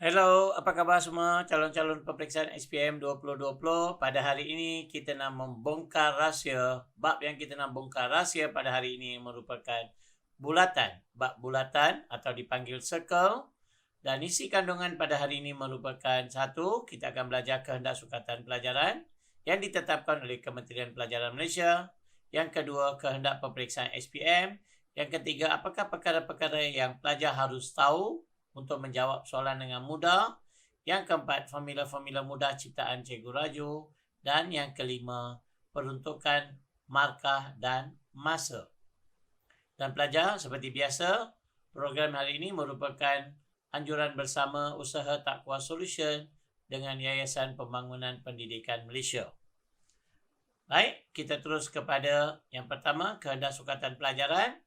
Hello, apa khabar semua calon-calon peperiksaan SPM 2020? Pada hari ini kita nak membongkar rahsia. Bab yang kita nak bongkar rahsia pada hari ini merupakan bulatan. Bab bulatan atau dipanggil circle. Dan isi kandungan pada hari ini merupakan satu, kita akan belajar kehendak sukatan pelajaran yang ditetapkan oleh Kementerian Pelajaran Malaysia. Yang kedua, kehendak peperiksaan SPM. Yang ketiga, apakah perkara-perkara yang pelajar harus tahu untuk menjawab soalan dengan mudah. Yang keempat, formula-formula mudah ciptaan Cikgu Raju. Dan yang kelima, peruntukan markah dan masa. Dan pelajar, seperti biasa, program hari ini merupakan anjuran bersama usaha Taqwa Solution dengan Yayasan Pembangunan Pendidikan Malaysia. Baik, kita terus kepada yang pertama, kehendak sukatan pelajaran.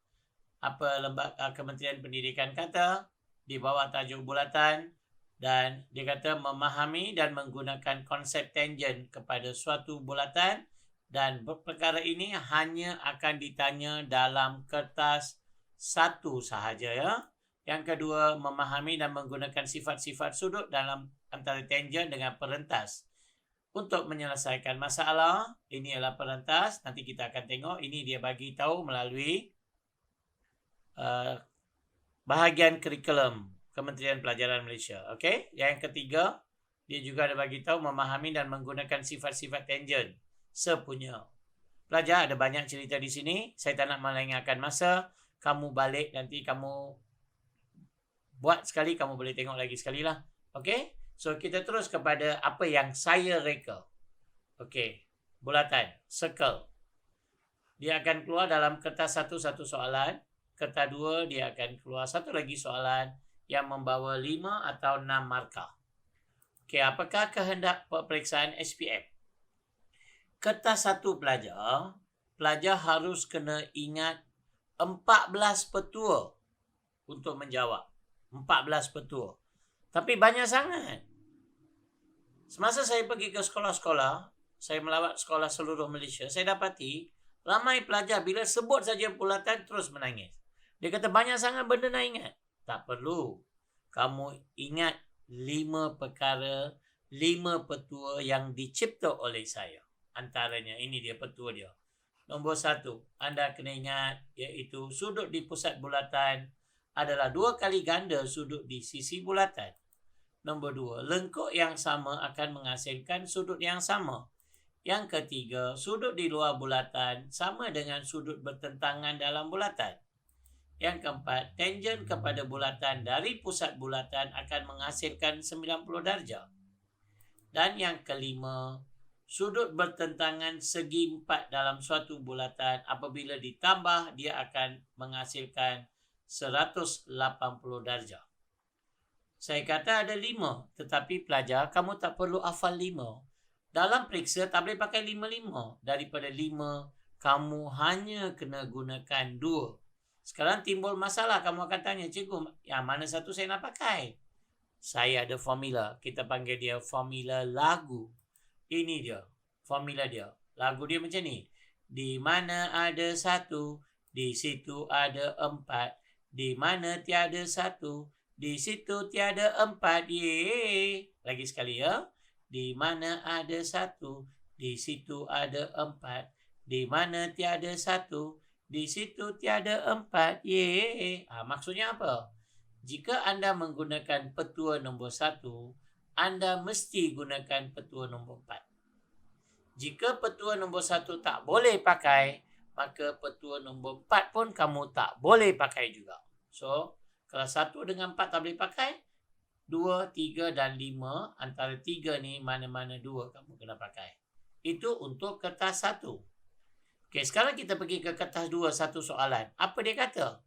Apa lembaga Kementerian Pendidikan kata di bawah tajuk bulatan, dan dia kata memahami dan menggunakan konsep tangent kepada suatu bulatan, dan perkara ini hanya akan ditanya dalam kertas satu sahaja ya. Yang kedua, memahami dan menggunakan sifat-sifat sudut dalam antara tangent dengan perentas. Untuk menyelesaikan masalah, ini adalah perentas, nanti kita akan tengok, ini dia bagi tahu melalui bahagian kurikulum Kementerian Pelajaran Malaysia. Okey, yang ketiga, dia juga ada bagi tahu memahami dan menggunakan sifat-sifat tangent sepunya. Pelajar, ada banyak cerita di sini. Saya tak nak melengahkan masa. Kamu balik nanti kamu buat sekali, kamu boleh tengok lagi sekali lah. Okey, so kita terus kepada apa yang saya reka. Okey, bulatan, circle. Dia akan keluar dalam kertas satu soalan. Kertas dua, dia akan keluar satu lagi soalan yang membawa 5 atau 6 markah. Okey, apakah kehendak peperiksaan SPM? Kertas satu pelajar harus kena ingat 14 petua untuk menjawab. 14 petua. Tapi banyak sangat. Semasa saya pergi ke sekolah-sekolah, saya melawat sekolah seluruh Malaysia, saya dapati ramai pelajar bila sebut saja bulatan terus menangis. Dia kata banyak sangat benda nak ingat. Tak perlu. Kamu ingat 5 perkara, 5 petua yang dicipta oleh saya. Antaranya, ini dia petua dia. Nombor 1, anda kena ingat, iaitu sudut di pusat bulatan adalah 2 kali ganda sudut di sisi bulatan. Nombor 2, lengkuk yang sama akan menghasilkan sudut yang sama. Yang ketiga, sudut di luar bulatan sama dengan sudut bertentangan dalam bulatan. Yang keempat, tangent kepada bulatan dari pusat bulatan akan menghasilkan 90 darjah. Dan yang kelima, sudut bertentangan segi 4 dalam suatu bulatan apabila ditambah dia akan menghasilkan 180 darjah. Saya kata ada 5, tetapi pelajar kamu tak perlu hafal 5. Dalam periksa tak boleh pakai 5-5. Daripada 5, kamu hanya kena gunakan 2. Sekarang timbul masalah, kamu akan tanya, cikgu, yang mana satu saya nak pakai? Saya ada formula, kita panggil dia formula lagu. Ini dia, formula dia. Lagu dia macam ni. Di mana ada 1, di situ ada 4. Di mana tiada 1, di situ tiada 4. Yeay. Lagi sekali ya. Di mana ada 1, di situ ada 4. Di mana tiada 1, di situ tiada 4. Yeay. Maksudnya apa? Jika anda menggunakan petua nombor 1, anda mesti gunakan petua nombor 4. Jika petua nombor 1 tak boleh pakai, maka petua nombor 4 pun kamu tak boleh pakai juga. So, kalau 1 dengan 4 tak boleh pakai, 2, 3 dan 5, antara 3 ni mana-mana 2 kamu kena pakai. Itu untuk kertas 1. Okey, sekarang kita pergi ke kertas 2, satu soalan. Apa dia kata?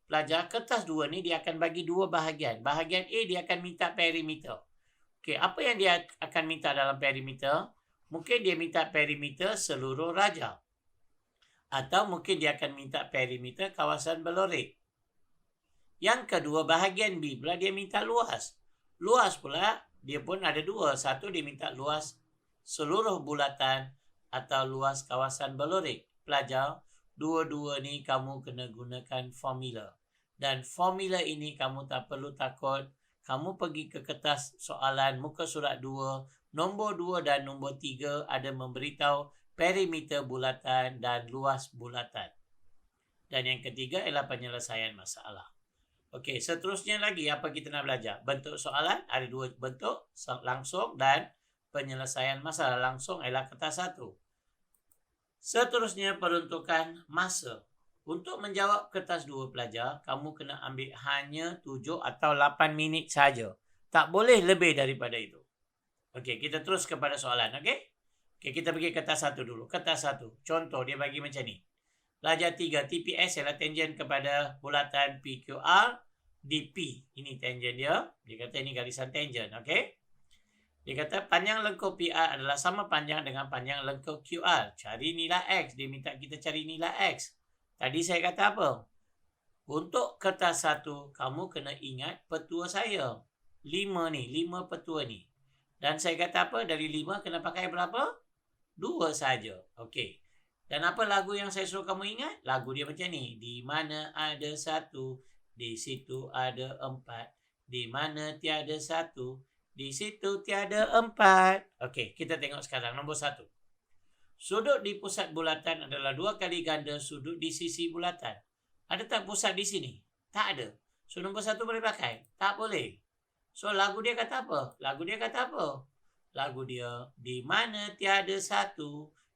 Pelajar, kertas 2 ni dia akan bagi 2 bahagian. Bahagian A dia akan minta perimeter. Okey, apa yang dia akan minta dalam perimeter? Mungkin dia minta perimeter seluruh raja. Atau mungkin dia akan minta perimeter kawasan Belorek. Yang kedua, bahagian B pula dia minta luas. Luas pula dia pun ada 2. Satu dia minta luas seluruh bulatan atau luas kawasan Belorek. Pelajar, dua-dua ni kamu kena gunakan formula. Dan formula ini kamu tak perlu takut kamu pergi ke kertas soalan muka surat 2, nombor 2 dan nombor 3 ada memberitahu perimeter bulatan dan luas bulatan. Dan yang ketiga ialah penyelesaian masalah. Okey, seterusnya lagi apa kita nak belajar? Bentuk soalan ada 2 bentuk, langsung dan penyelesaian masalah. Langsung ialah kertas 1. Seterusnya peruntukan masa. Untuk menjawab kertas 2 pelajar, kamu kena ambil hanya 7 atau 8 minit saja. Tak boleh lebih daripada itu. Okey, kita terus kepada soalan, okey? Okey, kita pergi kertas 1 dulu. Kertas 1. Contoh dia bagi macam ni. Pelajar 3, TPS ialah tangent kepada bulatan PQR DP. Ini tangent dia. Dia kata ini garisan tangent, okey? Dia kata panjang lengkung PR adalah sama panjang dengan panjang lengkung QR. Cari nilai X. Dia minta kita cari nilai X. Tadi saya kata apa? Untuk kertas 1, kamu kena ingat petua saya. 5 ni, 5 petua ni. Dan saya kata apa? Dari 5 kena pakai berapa? 2 saja. Okey. Dan apa lagu yang saya suruh kamu ingat? Lagu dia macam ni. Di mana ada 1, di situ ada 4. Di mana tiada 1, di situ tiada 4. Okey, kita tengok sekarang nombor 1. Sudut di pusat bulatan adalah 2 kali ganda sudut di sisi bulatan. Ada tak pusat di sini? Tak ada. So, nombor 1 boleh pakai? Tak boleh. So, lagu dia kata apa? Lagu dia kata apa? Lagu dia, di mana tiada 1,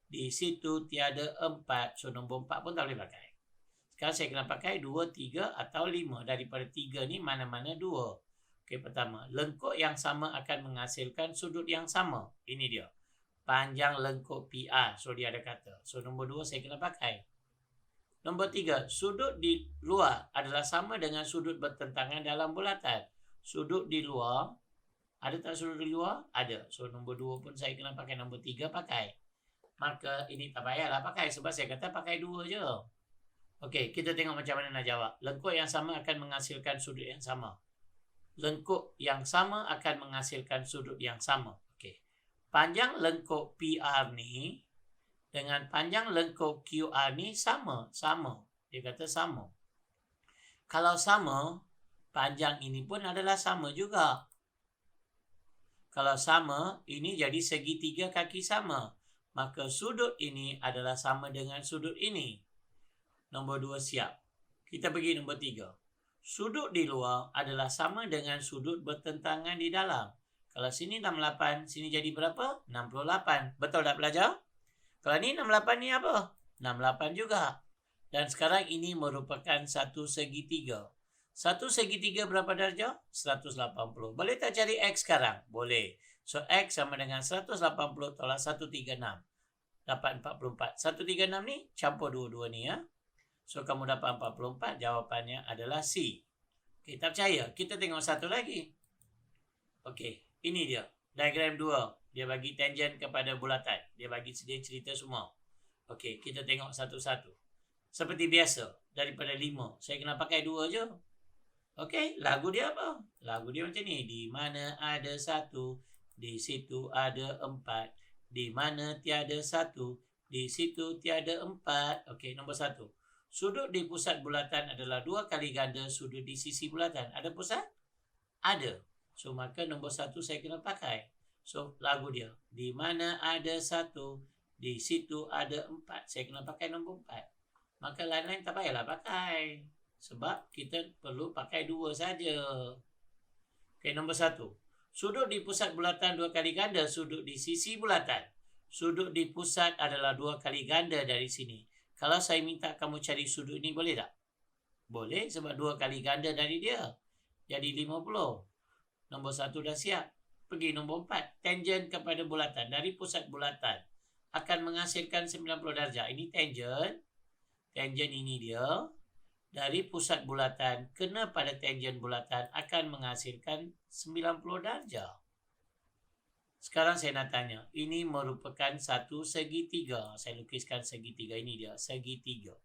di situ tiada 4. So, nombor 4 pun tak boleh pakai. Sekarang saya kena pakai 2, 3 atau 5. Daripada 3 ni, mana-mana 2. Okey, pertama. Lengkuk yang sama akan menghasilkan sudut yang sama. Ini dia. Panjang lengkuk PR. So, dia ada kata. So, nombor 2 saya kena pakai. Nombor 3. Sudut di luar adalah sama dengan sudut bertentangan dalam bulatan. Sudut di luar. Ada tak sudut di luar? Ada. So, nombor 2 pun saya kena pakai. Nombor 3 pakai. Maka, ini tak payahlah pakai. Sebab saya kata pakai 2 je. Okey, kita tengok macam mana nak jawab. Lengkuk yang sama akan menghasilkan sudut yang sama. Lengkuk yang sama akan menghasilkan sudut yang sama. Panjang lengkuk PR ni dengan panjang lengkuk QR ni sama. Sama. Dia kata sama. Kalau sama, panjang ini pun adalah sama juga. Kalau sama, ini jadi segitiga kaki sama. Maka sudut ini adalah sama dengan sudut ini. Nombor 2 siap. Kita pergi nombor 3. Sudut di luar adalah sama dengan sudut bertentangan di dalam. Kalau sini 68, sini jadi berapa? 68. Betul tak pelajar? Kalau ni 68 ni apa? 68 juga. Dan sekarang ini merupakan satu segitiga. Satu segitiga berapa darjah? 180. Boleh tak cari X sekarang? Boleh. So, X sama dengan 180 tolak 136. Dapat 44. 136 ni campur dua-dua ni ya. So, kamu dapat 44. Jawapannya adalah C. Okay, tak percaya? Kita tengok satu lagi. Okey. Ini dia. Diagram 2. Dia bagi tangent kepada bulatan. Dia bagi dia cerita semua. Okey, kita tengok satu-satu. Seperti biasa. Daripada 5. Saya kena pakai 2 je. Okey, lagu dia apa? Lagu dia macam ni. Di mana ada 1, di situ ada 4. Di mana tiada 1, di situ tiada 4. Okey, nombor 1. Sudut di pusat bulatan adalah 2 kali ganda sudut di sisi bulatan. Ada pusat? Ada. So, maka nombor 1 saya kena pakai. So, lagu dia. Di mana ada 1, di situ ada 4. Saya kena pakai nombor 4. Maka lain-lain tak payahlah pakai. Sebab kita perlu pakai 2 saja. Okey, nombor 1. Sudut di pusat bulatan 2 kali ganda sudut di sisi bulatan. Sudut di pusat adalah 2 kali ganda dari sini. Kalau saya minta kamu cari sudut ni, boleh tak? Boleh, sebab 2 kali ganda dari dia. Jadi 50. Nombor 1 dah siap. Pergi nombor 4. Tangent kepada bulatan. Dari pusat bulatan akan menghasilkan 90 darjah. Ini tangent. Tangent ini dia. Dari pusat bulatan kena pada tangent bulatan akan menghasilkan 90 darjah. Sekarang saya nak tanya. Ini merupakan satu segitiga. Saya lukiskan segitiga. Ini dia. Segitiga.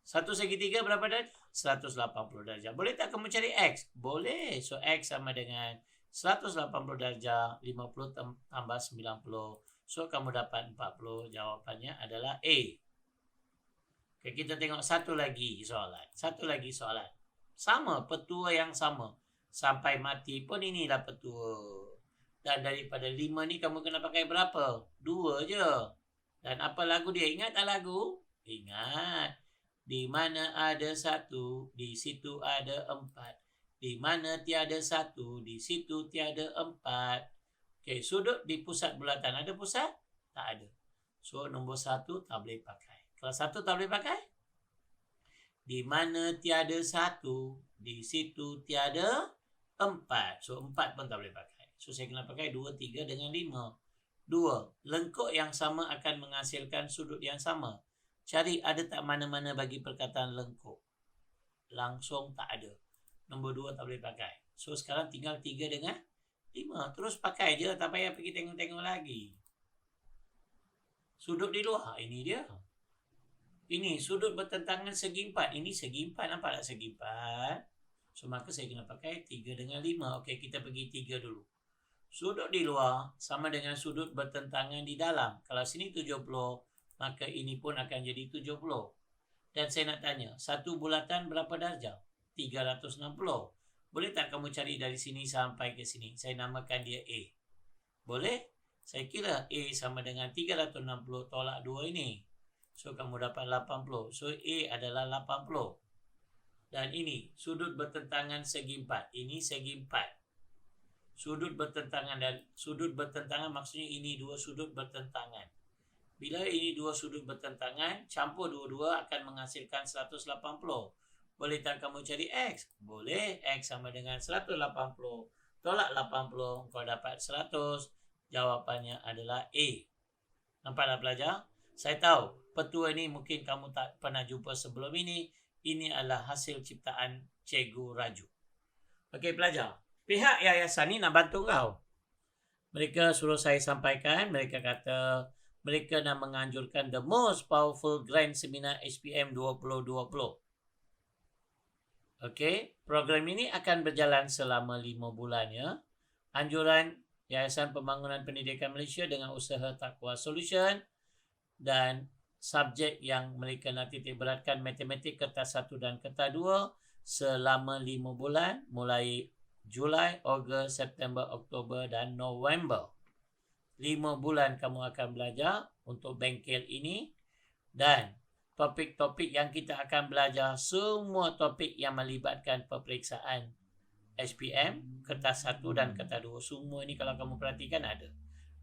Satu segitiga berapa darjah? 180 darjah. Boleh tak kamu cari X? Boleh. So, X sama dengan 180 darjah. 50 tambah 90. So, kamu dapat 40. Jawapannya adalah A. Okay, kita tengok satu lagi soalan. Sama, petua yang sama. Sampai mati pun inilah petua. Dan daripada 5 ni kamu kena pakai berapa? 2 je. Dan apa lagu dia? Ingat tak lagu? Ingat. Di mana ada 1, di situ ada 4. Di mana tiada 1, di situ tiada 4. Okey, sudut di pusat bulatan. Ada pusat? Tak ada. So, nombor 1 tak boleh pakai. Kalau 1 tak boleh pakai? Di mana tiada 1, di situ tiada 4. So, 4 pun tak boleh pakai. So, saya kena pakai 2, 3 dengan 5. 2. Lengkuk yang sama akan menghasilkan sudut yang sama. Cari ada tak mana-mana bagi perkataan lengkuk. Langsung tak ada. Nombor 2 tak boleh pakai. So, sekarang tinggal 3 dengan 5. Terus pakai je. Tak payah pergi tengok-tengok lagi. Sudut di luar. Ini dia. Ini sudut bertentangan segi 4. Ini segi 4. Nampak tak segi 4? So, maka saya kena pakai 3 dengan 5. Okey, kita pergi 3 dulu. Sudut di luar sama dengan sudut bertentangan di dalam. Kalau sini 70, maka ini pun akan jadi 70. Dan saya nak tanya, satu bulatan berapa darjah? 360. Boleh tak kamu cari dari sini sampai ke sini? Saya namakan dia A. Boleh? Saya kira A sama dengan 360 tolak 2 ini. So, kamu dapat 80. So, A adalah 80. Dan ini, sudut bertentangan segi 4. Ini segi 4. Sudut bertentangan dan sudut bertentangan maksudnya ini dua sudut bertentangan. Bila ini dua sudut bertentangan, campur dua-dua akan menghasilkan 180. Boleh tak kamu cari X? Boleh. X sama dengan 180. Tolak 80, kau dapat 100. Jawapannya adalah A. Nampak tak pelajar? Saya tahu, petua ini mungkin kamu tak pernah jumpa sebelum ini. Ini adalah hasil ciptaan Cikgu Raju. Okey pelajar. Pihak yayasan ni nak bantu kau. Mereka suruh saya sampaikan, mereka kata mereka nak menganjurkan the most powerful grand seminar HPM 2020. Okey, program ini akan berjalan selama 5 bulan ya. Anjuran Yayasan Pembangunan Pendidikan Malaysia dengan usaha Taqwa Solution dan subjek yang mereka nak titik beratkan matematik kertas 1 dan kertas 2 selama 5 bulan mulai Julai, Ogos, September, Oktober dan November. 5 bulan kamu akan belajar untuk bengkel ini dan topik-topik yang kita akan belajar semua topik yang melibatkan peperiksaan HPM, kertas 1 dan kertas 2. Semua ini kalau kamu perhatikan ada.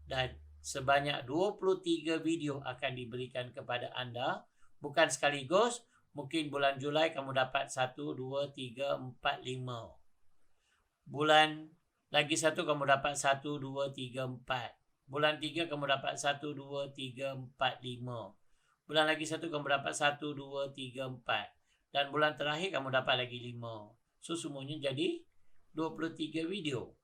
Dan sebanyak 23 video akan diberikan kepada anda. Bukan sekaligus, mungkin bulan Julai kamu dapat 1, 2, 3, 4, 5. Bulan lagi 1 kamu dapat 1, 2, 3, 4. Bulan 3 kamu dapat 1, 2, 3, 4, 5. Bulan lagi 1 kamu dapat 1, 2, 3, 4. Dan bulan terakhir kamu dapat lagi 5. So semuanya jadi 23 video.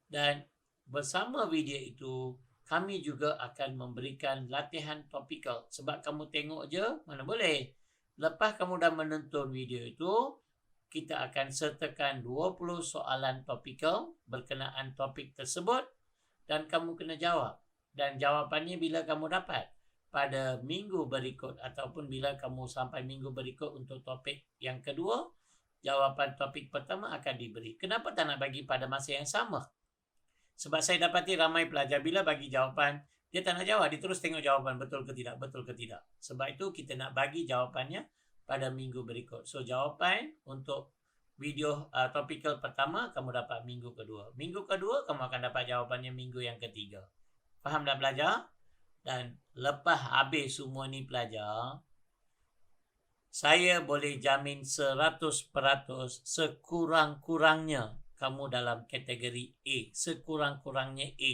Dan bersama video itu kami juga akan memberikan latihan topikal. Sebab kamu tengok je mana boleh. Lepas kamu dah menonton video itu, kita akan sertakan 20 soalan topikal berkenaan topik tersebut dan kamu kena jawab. Dan jawapannya bila kamu dapat pada minggu berikut ataupun bila kamu sampai minggu berikut untuk topik yang kedua, jawapan topik pertama akan diberi. Kenapa tak nak bagi pada masa yang sama? Sebab saya dapati ramai pelajar bila bagi jawapan, dia tak nak jawab, dia terus tengok jawapan betul ke tidak, betul ke tidak. Sebab itu kita nak bagi jawapannya pada minggu berikut. So jawapan untuk video topikal pertama kamu dapat minggu kedua. Minggu kedua kamu akan dapat jawapannya minggu yang ketiga. Faham dah pelajar? Dan lepas habis semua ni pelajar, saya boleh jamin 100% sekurang-kurangnya kamu dalam kategori A. Sekurang-kurangnya A.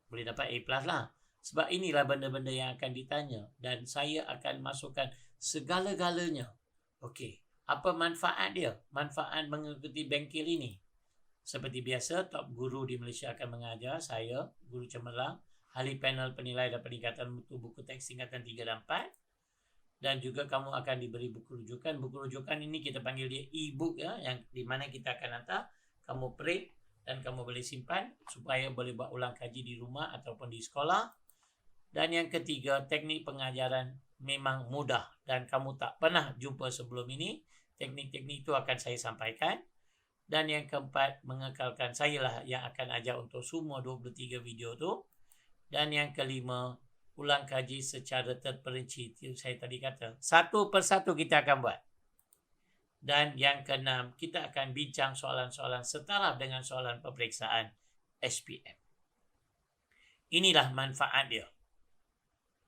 Boleh dapat A plus lah. Sebab inilah benda-benda yang akan ditanya. Dan saya akan masukkan segala-galanya. Okey, apa manfaat dia? Manfaat mengikuti bengkel ini. Seperti biasa, top guru di Malaysia akan mengajar saya, Guru Cemerlang, ahli panel penilai dan peningkatan mutu buku teks tingkatan 3 dan 4. Dan juga kamu akan diberi buku rujukan. Buku rujukan ini kita panggil dia e-book ya, yang di mana kita akan hantar, kamu print dan kamu boleh simpan supaya boleh buat ulang kaji di rumah ataupun di sekolah. Dan yang ketiga, teknik pengajaran memang mudah dan kamu tak pernah jumpa sebelum ini. Teknik-teknik itu akan saya sampaikan. Dan yang keempat, mengekalkan saya lah yang akan ajar untuk semua 23 video tu. Dan yang kelima, ulang kaji secara terperinci. Itu saya tadi kata. Satu persatu kita akan buat. Dan yang keenam, kita akan bincang soalan-soalan setaraf dengan soalan peperiksaan SPM. Inilah manfaat dia.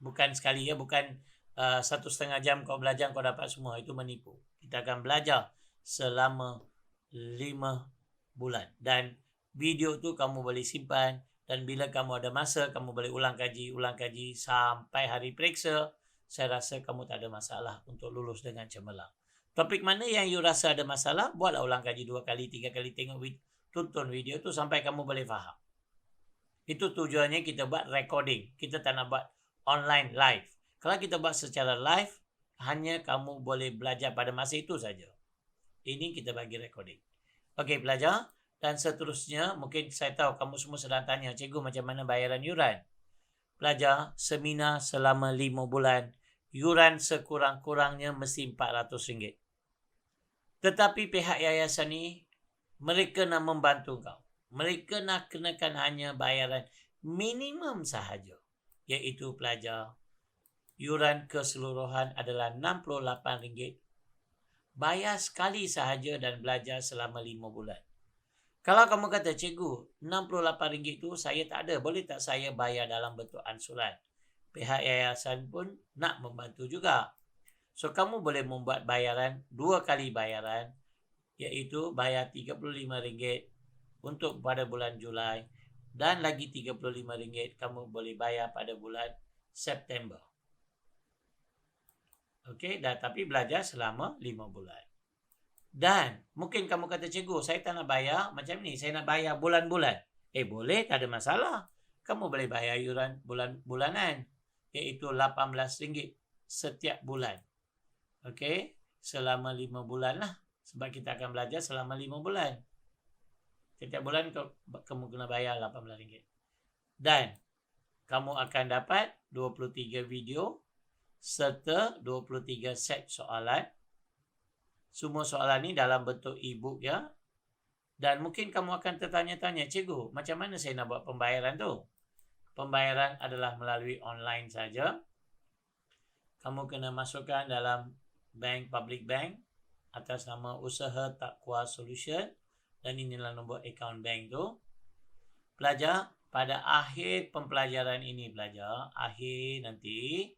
Bukan sekali ya, bukan 1,5 jam kau belajar kau dapat semua. Itu menipu. Kita akan belajar selama 5 bulan. Dan video tu kamu boleh simpan. Dan bila kamu ada masa, kamu boleh ulang kaji sampai hari periksa. Saya rasa kamu tak ada masalah untuk lulus dengan cemerlang. Topik mana yang you rasa ada masalah, buatlah ulang kaji 2 kali, 3 kali, tonton video tu sampai kamu boleh faham. Itu tujuannya kita buat recording. Kita tak nak buat online live. Kalau kita buat secara live, hanya kamu boleh belajar pada masa itu saja. Ini kita bagi recording. Okey, pelajar. Dan seterusnya, mungkin saya tahu kamu semua sedang tanya, cikgu macam mana bayaran yuran? Pelajar, seminar selama 5 bulan, yuran sekurang-kurangnya mesti RM400. Tetapi pihak yayasan ni, mereka nak membantu kau. Mereka nak kenakan hanya bayaran minimum sahaja. Iaitu pelajar, yuran keseluruhan adalah RM68. Bayar sekali sahaja dan belajar selama 5 bulan. Kalau kamu kata, cikgu, RM68 tu saya tak ada. Boleh tak saya bayar dalam bentuk ansuran? Pihak yayasan pun nak membantu juga. So, kamu boleh membuat bayaran, 2 kali bayaran. Iaitu bayar RM35 untuk pada bulan Julai. Dan lagi RM35 kamu boleh bayar pada bulan September. Okey, tapi belajar selama 5 bulan. Dan mungkin kamu kata, cikgu, saya tak nak bayar macam ni. Saya nak bayar bulan-bulan. Boleh, tak ada masalah. Kamu boleh bayar yuran bulanan. Iaitu RM18 setiap bulan. Okey, selama 5 bulan lah. Sebab kita akan belajar selama 5 bulan. Setiap bulan kamu kena bayar RM18. Dan kamu akan dapat 23 video serta 23 set soalan. Semua soalan ni dalam bentuk e-book ya. Dan mungkin kamu akan tertanya-tanya, cikgu, macam mana saya nak buat pembayaran tu? Pembayaran adalah melalui online saja. Kamu kena masukkan dalam bank, public bank, atas nama Usaha Taqwa Solution. Dan inilah nombor akaun bank tu. Pelajar, pada akhir pembelajaran ini pelajar, akhir nanti,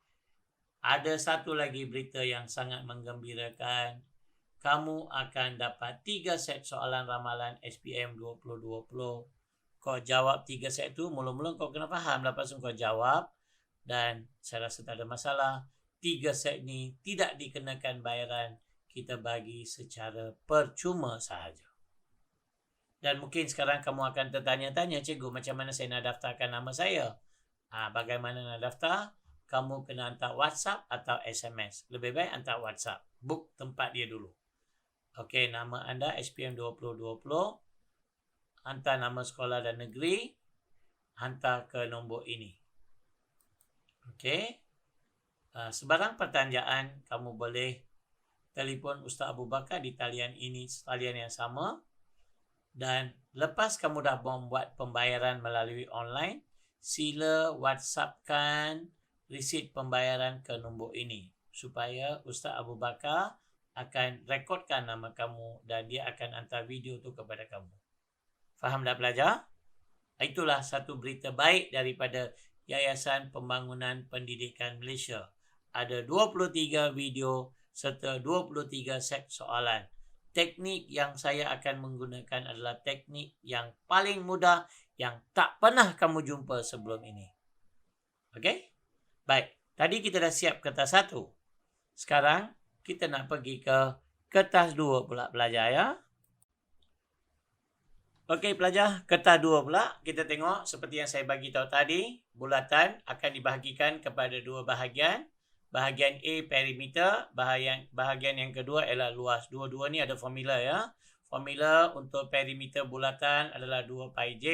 ada satu lagi berita yang sangat menggembirakan. Kamu akan dapat 3 set soalan ramalan SPM 2020. Kau jawab 3 set tu, mula-mula kau kena faham. Lepas tu kau jawab. Dan saya rasa tak ada masalah. 3 set ni tidak dikenakan bayaran. Kita bagi secara percuma sahaja. Dan mungkin sekarang kamu akan tertanya-tanya, cikgu, macam mana saya nak daftarkan nama saya? Bagaimana nak daftar? Kamu kena hantar WhatsApp atau SMS. Lebih baik hantar WhatsApp. Book tempat dia dulu. Okey, nama anda SPM 2020. Hantar nama sekolah dan negeri. Hantar ke nombor ini. Okey. Sebarang pertanyaan kamu boleh telefon Ustaz Abu Bakar di talian ini, talian yang sama. Dan lepas kamu dah membuat pembayaran melalui online, sila WhatsAppkan resit pembayaran ke nombor ini. Supaya Ustaz Abu Bakar akan rekodkan nama kamu dan dia akan hantar video tu kepada kamu. Faham tak pelajar? Itulah satu berita baik daripada Yayasan Pembangunan Pendidikan Malaysia. Ada 23 video serta 23 set soalan. Teknik yang saya akan menggunakan adalah teknik yang paling mudah yang tak pernah kamu jumpa sebelum ini. Okey? Baik. Tadi kita dah siap kertas 1. Sekarang kita nak pergi ke kertas 2 pula pelajar ya. Okey pelajar, kertas 2 pula. Kita tengok seperti yang saya bagi tahu tadi. Bulatan akan dibahagikan kepada 2 bahagian. Bahagian A, perimeter. Bahagian yang kedua ialah luas. Dua-dua ni ada formula ya. Formula untuk perimeter bulatan adalah 2 pi J.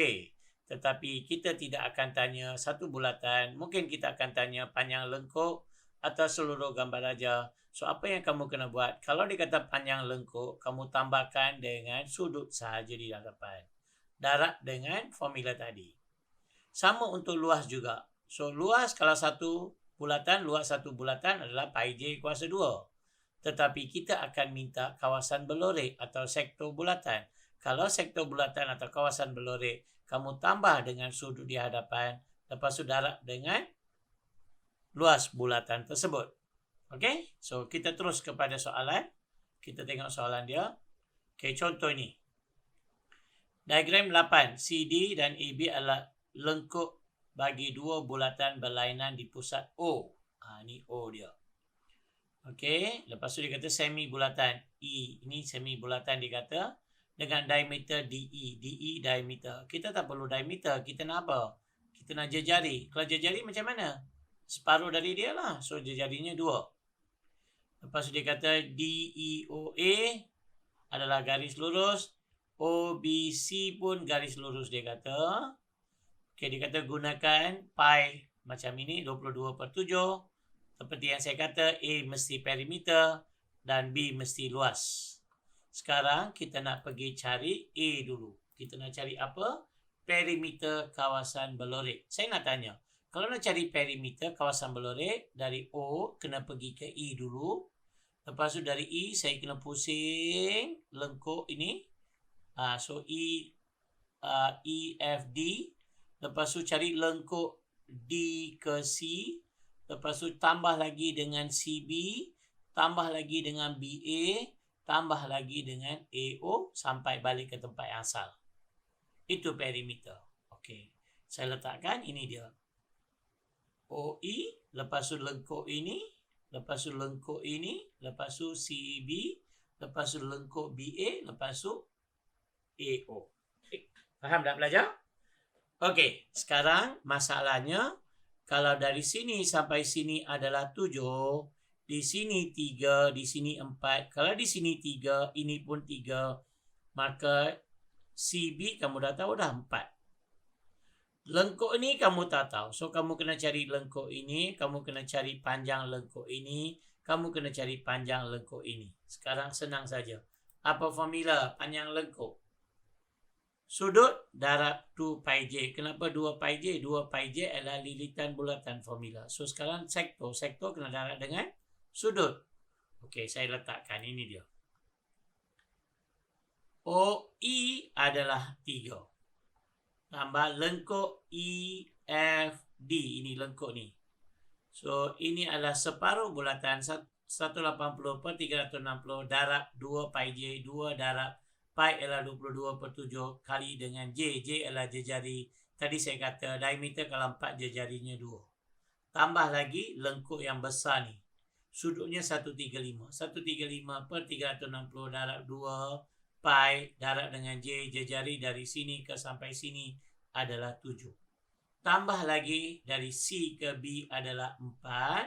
Tetapi kita tidak akan tanya satu bulatan. Mungkin kita akan tanya panjang lengkuk atau seluruh gambar raja. So, apa yang kamu kena buat? Kalau dia kata panjang lengkuk, kamu tambahkan dengan sudut sahaja di hadapan. Darab dengan formula tadi. Sama untuk luas juga. So, luas kalau luas satu bulatan adalah pi j kuasa 2. Tetapi kita akan minta kawasan berlorek atau sektor bulatan. Kalau sektor bulatan atau kawasan berlorek, kamu tambah dengan sudut di hadapan, lepas tu darab dengan luas bulatan tersebut. Okey? So, kita terus kepada soalan. Kita tengok soalan dia. Okey, contoh ni. Diagram 8. CD dan AB adalah lengkuk bagi dua bulatan berlainan di pusat O. Ni O dia. Okey, lepas tu dia kata semi bulatan E. Ini semi bulatan dia kata dengan diameter DE. DE diameter. Kita tak perlu diameter. Kita nak apa? Kita nak jejari. Kalau jejari macam mana? Separuh dari dia lah. So, jejarinya 2. Lepas tu dia kata DEOA adalah garis lurus. OBC pun garis lurus dia kata. Okey, dia kata gunakan pi macam ini 22/7. Seperti yang saya kata, A mesti perimeter dan B mesti luas. Sekarang kita nak pergi cari A dulu. Kita nak cari apa? Perimeter kawasan berlorek. Saya nak tanya, kalau nak cari perimeter kawasan berlorek, dari O kena pergi ke E dulu. Lepas tu dari E saya kena pusing lengkuk ini. So EFD. Lepas tu cari lengkuk D ke C. Lepas tu tambah lagi dengan CB. Tambah lagi dengan BA. Tambah lagi dengan AO. Sampai balik ke tempat asal. Itu perimeter. Okey. Saya letakkan. Ini dia. OE. Lepas tu lengkuk ini. Lepas tu lengkuk ini. Lepas tu CB. Lepas tu lengkuk BA. Lepas tu AO. Faham tak pelajar? Okey, sekarang masalahnya kalau dari sini sampai sini adalah 7, di sini 3, di sini 4. Kalau di sini 3, ini pun 3, maka CB kamu dah tahu dah 4. Lengkuk ini kamu tak tahu. So, kamu kena cari lengkuk ini, kamu kena cari panjang lengkuk ini, kamu kena cari panjang lengkuk ini. Sekarang senang saja. Apa formula panjang lengkuk? Sudut darab 2 pi j. Kenapa 2 pi j? 2 pi j adalah lilitan bulatan formula. So, sekarang sektor. Sektor kena darab dengan sudut. Okey, saya letakkan. Ini dia. OE adalah 3. Tambah lengkuk EFD. Ini lengkuk ni. So, ini adalah separuh bulatan 180/360 darab 2 pi j. 2 darab pi adalah 22/7 kali dengan J. J adalah jejari. Tadi saya kata diameter kalau 4 jejarinya 2. Tambah lagi lengkuk yang besar ni. Sudutnya 135. 135/360 darab 2 pi darab dengan J. Jejari dari sini ke sampai sini adalah 7. Tambah lagi dari C ke B adalah 4.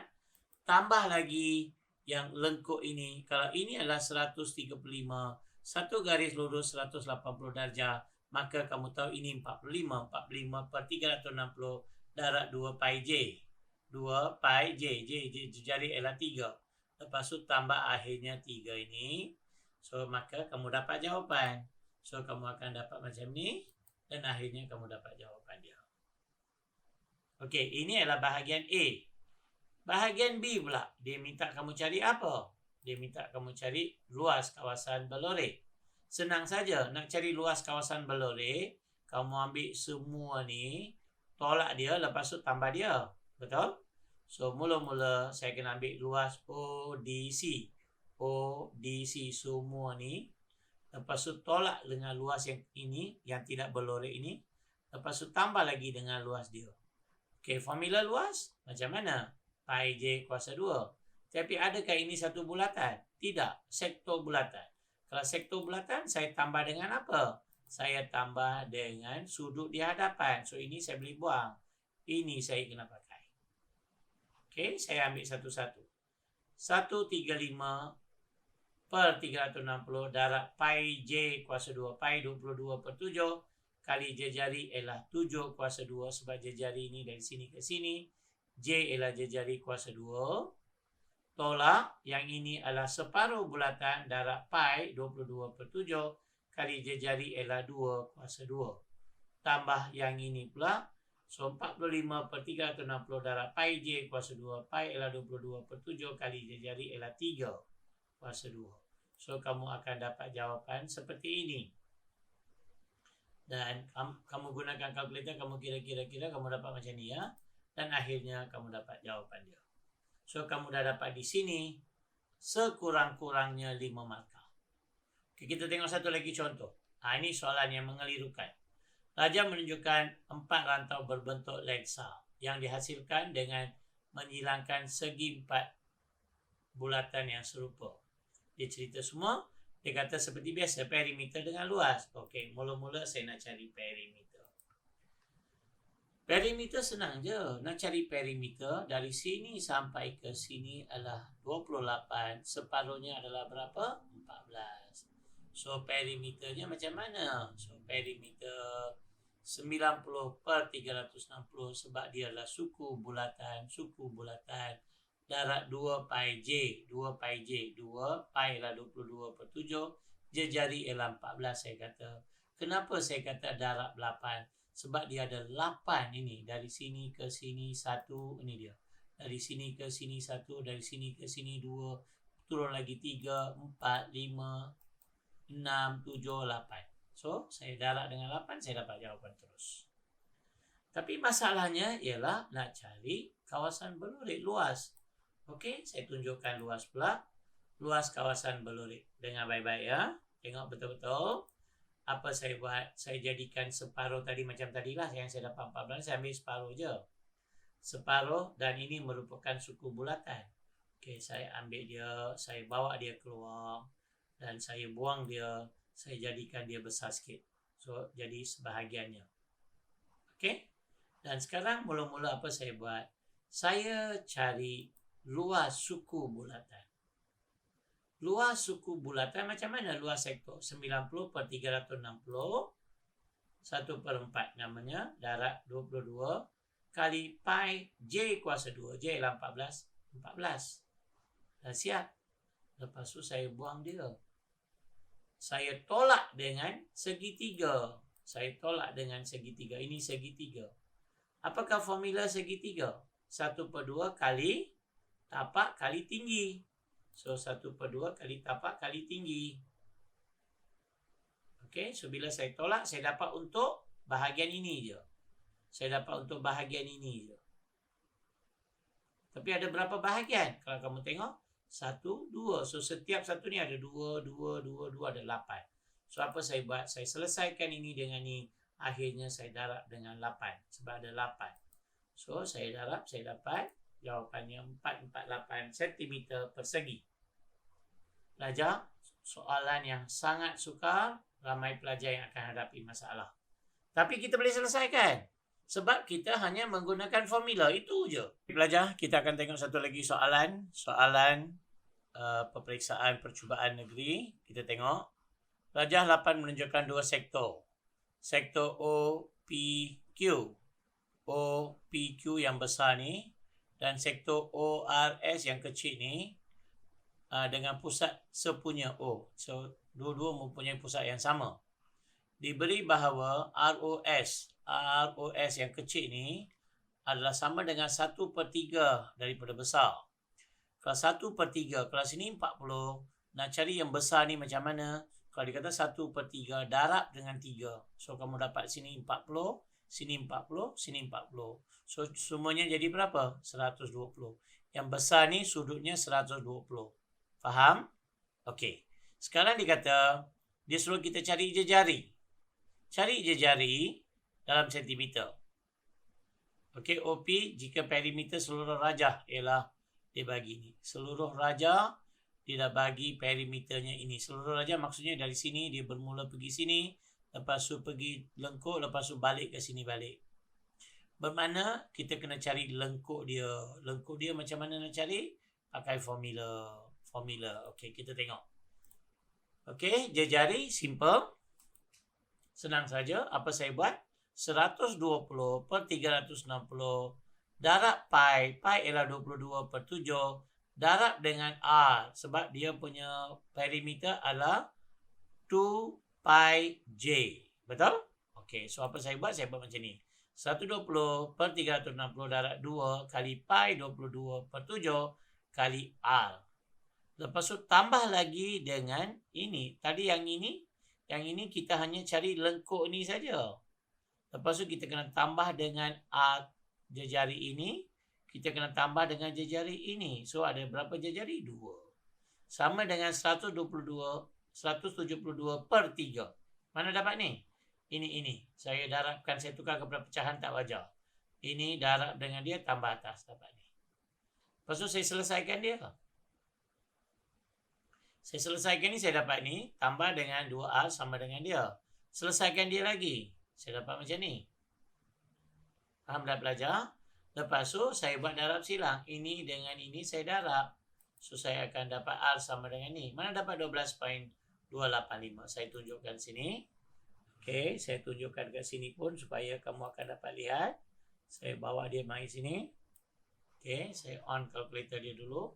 Tambah lagi yang lengkuk ini. Kalau ini adalah 135. Satu garis lurus 180 darjah. Maka kamu tahu ini 45. 45/360 darab 2 pi j. 2 pi j. Jari adalah 3. Lepas tu tambah akhirnya 3 ini. So, maka kamu dapat jawapan. So, kamu akan dapat macam ni. Dan akhirnya kamu dapat jawapan dia. Okey, ini adalah bahagian A. Bahagian B pula. Dia minta kamu cari apa? Dia minta kamu cari luas kawasan berlorek. Senang saja. Nak cari luas kawasan berlorek, kamu ambil semua ni, tolak dia, lepas tu tambah dia. Betul? So, mula-mula saya kena ambil luas ODC. ODC semua ni. Lepas tu tolak dengan luas yang ini, yang tidak berlorek ini. Lepas tu tambah lagi dengan luas dia. Okey, formula luas macam mana? Pi j kuasa 2. Tapi adakah ini satu bulatan? Tidak. Sektor bulatan. Kalau sektor bulatan, saya tambah dengan apa? Saya tambah dengan sudut di hadapan. So, ini saya boleh buang. Ini saya kena pakai. Okey, saya ambil satu-satu. 135/360 darab pi j kuasa 2. Pi 22/7 kali jejari ialah 7 kuasa 2. Sebab jejari ini dari sini ke sini. J ialah jejari kuasa 2. tolak yang ini adalah separuh bulatan darab pi 22/7 kali jari ialah 2 kuasa 2. Tambah yang ini pula. So 45/360 darab pi j kuasa 2 pi ialah 22/7 kali jari ialah 3 kuasa 2. So kamu akan dapat jawapan seperti ini. Dan kamu gunakan kalkulator, kamu kira-kira kamu dapat macam ni ya. Dan akhirnya kamu dapat jawapan dia. So, kamu dah dapat di sini sekurang-kurangnya 5 markah. Okay, kita tengok satu lagi contoh. Ini soalan yang mengelirukan. Raja menunjukkan 4 rantau berbentuk lensa yang dihasilkan dengan menghilangkan segi 4 bulatan yang serupa. Dia cerita semua. Dia kata seperti biasa, perimeter dengan luas. Okey, mula-mula saya nak cari perimeter. Perimeter senang je. Nak cari perimeter dari sini sampai ke sini adalah 28. Separuhnya adalah berapa? 14. So, perimeternya macam mana? So, perimeter 90/360 sebab dia adalah suku bulatan. Darab 2 pi j. 2 pi j. 2 pi ialah 22/7. Jari ialah 14 saya kata. Kenapa saya kata darab 8? Sebab dia ada 8 ini. Dari sini ke sini 1. Ini dia. Dari sini ke sini 1. Dari sini ke sini 2. Turun lagi 3, 4, 5, 6, 7, 8. So, saya darab dengan 8. Saya dapat jawapan terus. Tapi masalahnya ialah nak cari kawasan belurit luas. Okey, saya tunjukkan luas pula. Luas kawasan belurit. Dengar baik-baik ya. Tengok betul-betul. Apa saya buat? Saya jadikan separuh tadi macam tadilah. Yang saya dapat 14, saya ambil separuh je. Separuh dan ini merupakan suku bulatan. Okey, saya ambil dia. Saya bawa dia keluar. Dan saya buang dia. Saya jadikan dia besar sikit. So, jadi sebahagiannya. Okey. Dan sekarang mula-mula apa saya buat? Saya cari luas suku bulatan. Luas suku bulatan macam mana luas sektor? 90/360 1/4 namanya darab 22 kali pi j kuasa 2. J ialah 14. Dah siap. Lepas tu saya buang dia. Saya tolak dengan segitiga. Ini segitiga. Apakah formula segitiga? 1/2 kali tapak kali tinggi. So, 1/2 kali tapak kali tinggi. Okey, so bila saya tolak, saya dapat untuk bahagian ini je. Tapi ada berapa bahagian? Kalau kamu tengok, 1, 2. So, setiap satu ni ada 2, 2, 2, 2, ada 8. So, apa saya buat? Saya selesaikan ini dengan ni. Akhirnya saya darab dengan 8. Sebab ada 8. So, saya darab, saya dapat jawapannya 448 cm persegi. Pelajar, soalan yang sangat sukar, ramai pelajar yang akan hadapi masalah. Tapi kita boleh selesaikan. Sebab kita hanya menggunakan formula. Itu je. Pelajar, kita akan tengok satu lagi soalan. Soalan peperiksaan percubaan negeri. Kita tengok. Pelajar 8 menunjukkan 2 sektor. Sektor OPQ. OPQ yang besar ni. Dan sektor ORS yang kecil ni dengan pusat sepunya O. So, dua-dua mempunyai pusat yang sama. Diberi bahawa ROS yang kecil ni adalah sama dengan 1/3 daripada besar. Kalau 1/3, kalau sini 40, nak cari yang besar ni macam mana? Kalau dikata 1/3 darab dengan 3. So, kamu dapat sini 40, sini 40, sini 40. So, semuanya jadi berapa? 120. Yang besar ni sudutnya 120. Faham? Okey. Sekarang dikata, dia suruh kita cari jejari. Cari jejari dalam sentimeter. Okey, OP jika perimeter seluruh rajah ialah dia bagi ni. Seluruh rajah dia dah bagi perimeternya ini. Seluruh rajah maksudnya dari sini dia bermula pergi sini, lepas tu pergi lengkuk, lepas tu balik ke sini balik. Bermakna kita kena cari lengkuk dia. Lengkuk dia macam mana nak cari? Pakai formula. Okey, kita tengok. Okey, jejari simple. Senang saja. Apa saya buat? 120/360 darab pi. Pi ialah 22/7. darab dengan R sebab dia punya perimeter adalah 2 pi J. Betul? Okey, so apa saya buat? Saya buat macam ni. 120 per 360 darab 2 kali pi 22 per 7 kali R. Lepas tu tambah lagi dengan ini. Tadi yang ini kita hanya cari lengkuk ni saja. Lepas tu kita kena tambah dengan R jejari ini. Kita kena tambah dengan jejari ini. So ada berapa jejari? 2. Sama dengan 172 per 3. Mana dapat ni? Ini. Saya darabkan, saya tukar kepada pecahan tak wajar. Ini darab dengan dia, tambah atas dapat ni. Lepas tu saya selesaikan dia. Saya selesaikan ni, saya dapat ni. Tambah dengan 2R sama dengan dia. Selesaikan dia lagi. Saya dapat macam ni. Faham dah pelajar? Lepas tu saya buat darab silang. Ini dengan ini saya darab. So saya akan dapat R sama dengan ni. Mana dapat 12.285? Saya tunjukkan sini. Okey, saya tunjukkan kat sini pun supaya kamu akan dapat lihat. Saya bawa dia mai sini. Okey, saya on kalkulator dia dulu.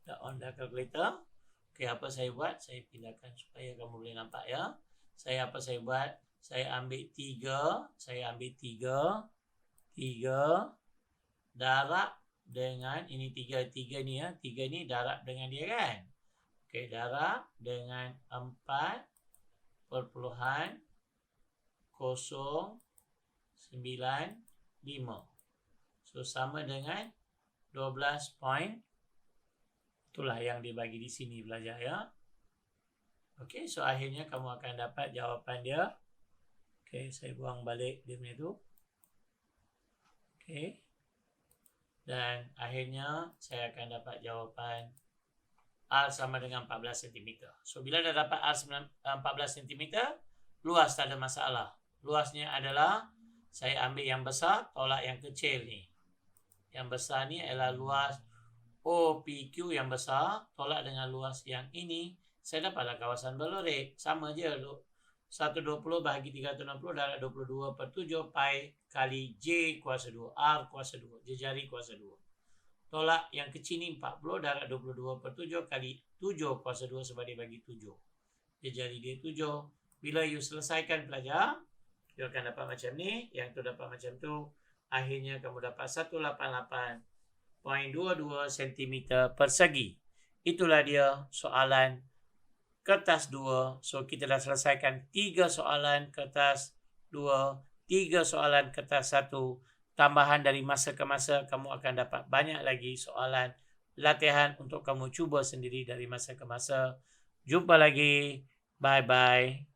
Dah on dah kalkulator. Okey, apa saya buat? Saya pindahkan supaya kamu boleh nampak ya. Saya buat? Saya ambil 3. Saya ambil 3. 3 darab dengan ini 3 ni ya. 3 ni darab dengan dia kan. Okey, darab dengan 4.095. So sama dengan 12 point. Itulah yang dibagi di sini belajar ya. Okey, so akhirnya kamu akan dapat jawapan dia. Okey, saya buang balik dia punya tu. Okey. Dan akhirnya saya akan dapat jawapan R sama dengan 14 cm. So bila dah dapat R 14 cm, luas tak ada masalah. Luasnya adalah saya ambil yang besar, tolak yang kecil ni. Yang besar ni adalah luas OPQ yang besar, tolak dengan luas yang ini, saya dapatlah kawasan berlorek. Sama je. 120 bahagi 360 darab 22 per 7 pi kali J kuasa 2, R kuasa 2, jejari kuasa 2. Tolak yang kecil ni 40 darab 22 per 7 kali 7 kuasa 2 sebab dia bagi 7. Jejari dia 7. Bila you selesaikan pelajar, you akan dapat macam ni, yang tu dapat macam tu. Akhirnya kamu dapat 188.22 cm persegi. Itulah dia soalan kertas 2. So kita dah selesaikan 3 soalan kertas 2, 3 soalan kertas 1. Tambahan dari masa ke masa, kamu akan dapat banyak lagi soalan latihan untuk kamu cuba sendiri dari masa ke masa. Jumpa lagi. Bye-bye.